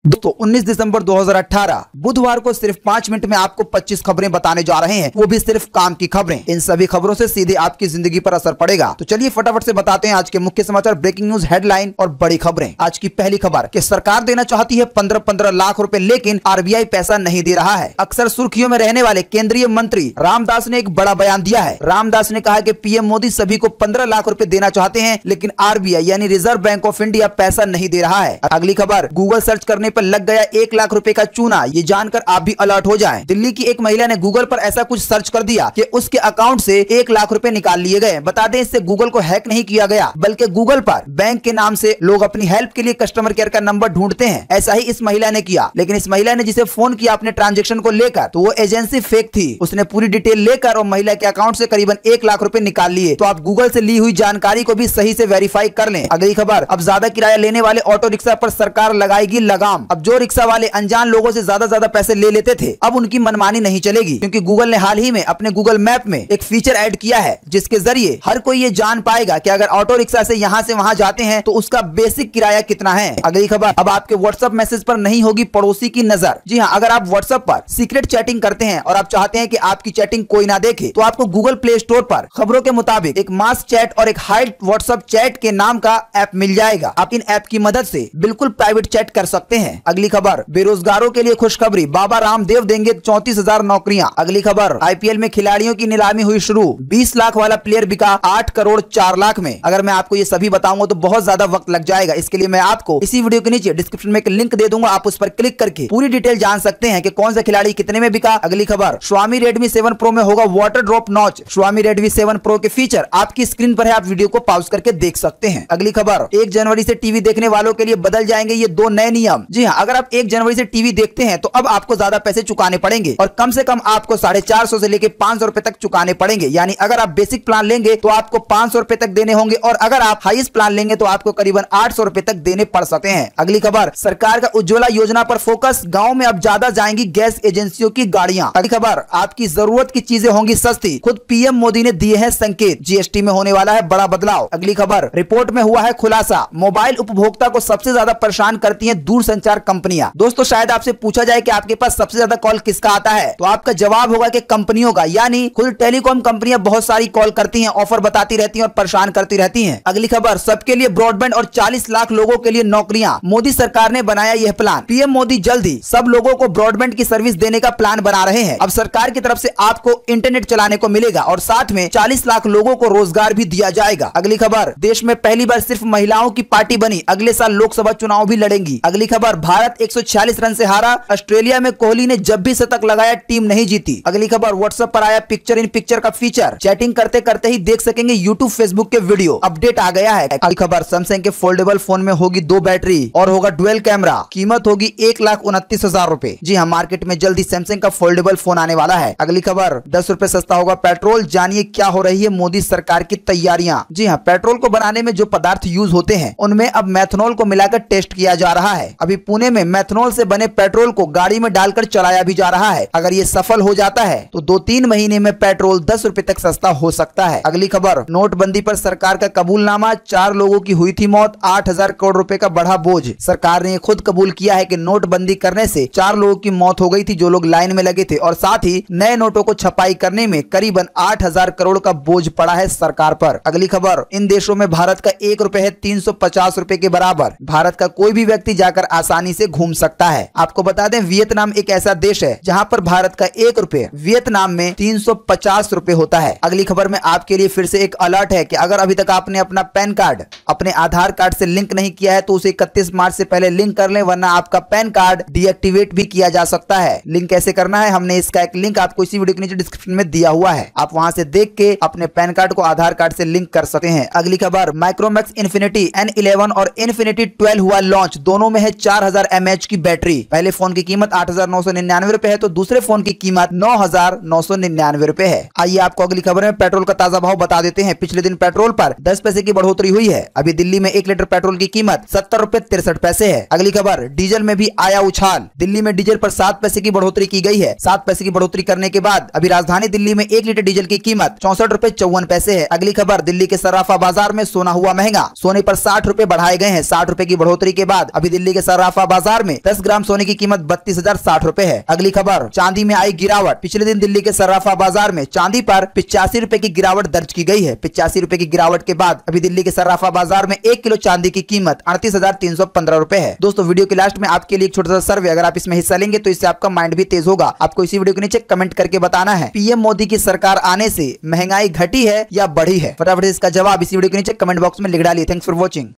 दोस्तों 19 दिसंबर 2018 बुधवार को सिर्फ 5 मिनट में आपको 25 खबरें बताने जा रहे हैं, वो भी सिर्फ काम की खबरें। इन सभी खबरों से सीधे आपकी जिंदगी पर असर पड़ेगा। तो चलिए फटाफट से बताते हैं आज के मुख्य समाचार, ब्रेकिंग न्यूज, हेडलाइन और बड़ी खबरें। आज की पहली खबर कि सरकार देना चाहती है 15-15 लाख रुपए, लेकिन आरबीआई पैसा नहीं दे रहा है। अक्सर सुर्खियों में रहने वाले केंद्रीय मंत्री रामदास ने एक बड़ा बयान दिया है। रामदास ने कहा कि पीएम मोदी सभी को 15 लाख रुपए देना चाहते हैं, लेकिन आरबीआई यानी रिजर्व बैंक ऑफ इंडिया पैसा नहीं दे रहा है। अगली खबर, गूगल सर्च करने पर लग गया 1 लाख रुपए का चूना। ये जानकर आप भी अलर्ट हो जाएं। दिल्ली की एक महिला ने गूगल पर ऐसा कुछ सर्च कर दिया कि उसके अकाउंट से 1 लाख रुपए निकाल लिए गए। बता दें, इससे गूगल को हैक नहीं किया गया, बल्कि गूगल पर बैंक के नाम से लोग अपनी हेल्प के लिए कस्टमर केयर का नंबर ढूंढते हैं। ऐसा ही इस महिला ने किया, लेकिन इस महिला ने जिसे फोन किया अपने ट्रांजेक्शन को लेकर, तो वो एजेंसी फेक थी। उसने पूरी डिटेल लेकर और महिला के अकाउंट से करीबन 1 लाख रुपए निकाल लिए। तो आप गूगल से ली हुई जानकारी को भी सही से वेरीफाई कर लें। अगली खबर, अब ज्यादा किराया लेने वाले ऑटो रिक्शा पर सरकार लगाएगी लगाम। अब जो रिक्शा वाले अनजान लोगों से ज्यादा पैसे ले लेते थे, अब उनकी मनमानी नहीं चलेगी, क्योंकि गूगल ने हाल ही में अपने गूगल मैप में एक फीचर ऐड किया है, जिसके जरिए हर कोई ये जान पाएगा कि अगर ऑटो रिक्शा से यहाँ से वहाँ जाते हैं तो उसका बेसिक किराया कितना है। अगली खबर, अब आपके व्हाट्सएप मैसेज पर नहीं होगी पड़ोसी की नजर। जी हाँ, अगर आप व्हाट्सएप पर सीक्रेट चैटिंग करते हैं और आप चाहते हैं कि आपकी चैटिंग कोई ना देखे, तो आपको गूगल प्ले स्टोर पर खबरों के मुताबिक एक मास चैट और एक हाइड व्हाट्सएप चैट के नाम का ऐप मिल जाएगा। आप इन ऐप की मदद से बिल्कुल प्राइवेट चैट कर सकते हैं। अगली खबर, बेरोजगारों के लिए खुशखबरी, बाबा रामदेव देंगे 34,000 नौकरियां। अगली खबर, आईपीएल में खिलाड़ियों की नीलामी हुई शुरू। 20 लाख वाला प्लेयर बिका 8 करोड़ 4 लाख में। अगर मैं आपको ये सभी बताऊंगा तो बहुत ज्यादा वक्त लग जाएगा। इसके लिए मैं आपको इसी वीडियो के नीचे डिस्क्रिप्शन में एक लिंक दे दूंगा, आप उस पर क्लिक करके पूरी डिटेल जान सकते हैं कि कौन सा खिलाड़ी कितने में बिका। अगली खबर, Xiaomi Redmi 7 Pro में होगा water drop notch. Xiaomi Redmi 7 Pro के फीचर आपकी स्क्रीन पर है, आप वीडियो को पॉज करके देख सकते हैं। अगली खबर, 1 जनवरी से टीवी देखने वालों के लिए बदल जाएंगे ये 2 नए नियम। जी हाँ, अगर आप 1 जनवरी से टीवी देखते हैं तो अब आपको ज्यादा पैसे चुकाने पड़ेंगे और कम से कम आपको 450 से लेके 500 रुपए तक चुकाने पड़ेंगे। यानी अगर आप बेसिक प्लान लेंगे तो आपको 500 रुपए तक देने होंगे, और अगर आप हाईएस्ट प्लान लेंगे तो आपको करीबन 800 रुपए तक देने पड़ सकते हैं। अगली खबर, सरकार का उज्ज्वला योजना पर फोकस, गांव में अब ज्यादा जाएंगी गैस एजेंसियों की गाड़ियां। अगली खबर, आपकी जरूरत की चीजें होंगी सस्ती, खुद पीएम मोदी ने दिए हैं संकेत। जीएसटी में होने वाला है बड़ा बदलाव। अगली खबर, रिपोर्ट में हुआ है खुलासा, मोबाइल उपभोक्ता को सबसे ज्यादा परेशान करती हैं दूरसंचार कंपनियां। दोस्तों, शायद आपसे पूछा जाए कि आपके पास सबसे ज्यादा कॉल किसका आता है, तो आपका जवाब होगा कि कंपनियों का, यानी खुद टेलीकॉम कंपनियां बहुत सारी कॉल करती हैं, ऑफर बताती रहती हैं और परेशान करती रहती हैं। अगली खबर, सबके लिए ब्रॉडबैंड और 40 लाख लोगों के लिए नौकरियां, मोदी सरकार ने बनाया यह प्लान। पीएम मोदी जल्द ही सब लोगों को ब्रॉडबैंड की सर्विस देने का प्लान बना रहे हैं। अब सरकार की तरफ से आपको इंटरनेट चलाने को मिलेगा और साथ में 40 लाख लोगों को रोजगार भी दिया जाएगा। अगली खबर, देश में पहली बार सिर्फ महिलाओं की पार्टी बनी, अगले साल लोकसभा चुनाव भी लड़ेंगी। अगली खबर, भारत 146 रन से हारा, ऑस्ट्रेलिया में कोहली ने जब भी शतक लगाया टीम नहीं जीती। अगली खबर, व्हाट्सएप पर आया पिक्चर इन पिक्चर का फीचर, चैटिंग करते करते ही देख सकेंगे यूट्यूब फेसबुक के वीडियो, अपडेट आ गया है। अगली खबर, सैमसंग के फोल्डेबल फोन में होगी 2 बैटरी और होगा डुअल कैमरा, कीमत होगी 1,29,000 रुपए। जी हाँ, मार्केट में जल्दी सैमसंग का फोल्डेबल फोन आने वाला है। अगली खबर, 10 रुपए सस्ता होगा पेट्रोल, जानिए क्या हो रही है मोदी सरकार की तैयारियां। जी हाँ, पेट्रोल को बनाने में जो पदार्थ यूज होते हैं उनमें अब मेथनॉल को मिलाकर टेस्ट किया जा रहा है। अभी पुणे में मेथनॉल से बने पेट्रोल को गाड़ी में डालकर चलाया भी जा रहा है। अगर ये सफल हो जाता है तो 2-3 महीने में पेट्रोल 10 रुपए तक सस्ता हो सकता है। अगली खबर, नोटबंदी पर सरकार का कबूलनामा, 4 लोगों की हुई थी मौत, 8,000 करोड़ रुपए का बढ़ा बोझ। सरकार ने खुद कबूल किया है कि नोटबंदी करने से 4 लोगों की मौत हो गई थी जो लोग लाइन में लगे थे, और साथ ही नए नोटों को छपाई करने में करीबन 8,000 करोड़ का बोझ पड़ा है सरकार पर। अगली खबर, इन देशों में भारत का 1 रुपए है 350 रुपए के बराबर। भारत का कोई भी व्यक्ति जाकर आसानी से घूम सकता है। आपको बता दें, वियतनाम एक ऐसा देश है जहां पर भारत का 1 रुपए वियतनाम में 350 रुपए होता है। अगली खबर में आपके लिए फिर से एक अलर्ट है कि अगर अभी तक आपने अपना पैन कार्ड अपने आधार कार्ड से लिंक नहीं किया है तो उसे 31 मार्च से पहले लिंक कर लें, वरना आपका पैन कार्ड डीएक्टिवेट भी किया जा सकता है। लिंक कैसे करना है, हमने इसका एक लिंक आपको इसी वीडियो के नीचे डिस्क्रिप्शन में दिया हुआ है, आप वहां से देख के अपने पैन कार्ड को आधार कार्ड से लिंक कर सकते हैं। अगली खबर, माइक्रोमैक्स इन्फिनिटी N11 और इन्फिनिटी 12 हुआ लॉन्च, दोनों में है 4000 mAh की बैटरी। पहले फोन की कीमत 8,999 रुपए है तो दूसरे फोन की कीमत 9,999 रुपए है। आइए आपको अगली खबर में पेट्रोल का ताजा भाव बता देते हैं। पिछले दिन पेट्रोल पर 10 पैसे की बढ़ोतरी हुई है। अभी दिल्ली में 1 लीटर पेट्रोल की कीमत 70 रुपए 63 पैसे है। अगली खबर, डीजल में भी आया उछाल, दिल्ली में डीजल पर 7 पैसे की बढ़ोतरी की गई है। 7 पैसे की बढ़ोतरी करने के बाद अभी राजधानी दिल्ली में 1 लीटर डीजल की कीमत 64 रुपए 54 पैसे है। अगली खबर, दिल्ली के सर्राफा बाजार में सोना हुआ महंगा, सोने पर 60 रुपए बढ़ाए गए हैं। 60 रुपए की बढ़ोतरी के बाद अभी दिल्ली के सर्राफा सर्राफा बाजार में 10 ग्राम सोने की कीमत 32,060 रुपए है। अगली खबर, चांदी में आई गिरावट। पिछले दिन दिल्ली के सर्राफा बाजार में चांदी पर 85 रुपए की गिरावट दर्ज की गई है। 85 रुपए की गिरावट के बाद अभी दिल्ली के सर्राफा बाजार में 1 किलो चांदी की कीमत 38,315 रुपए है। दोस्तों वीडियो के लास्ट में आपके लिए एक छोटा सा सर्वे, अगर आप इसमें हिस्सा लेंगे तो इससे आपका माइंड भी तेज होगा। आपको इसी वीडियो के नीचे कमेंट करके बताना है, पीएम मोदी की सरकार आने से महंगाई घटी है या बढ़ी है। फटाफट इसका जवाब इसी वीडियो के नीचे कमेंट बॉक्स में लिख डालिए। Thanks for watching.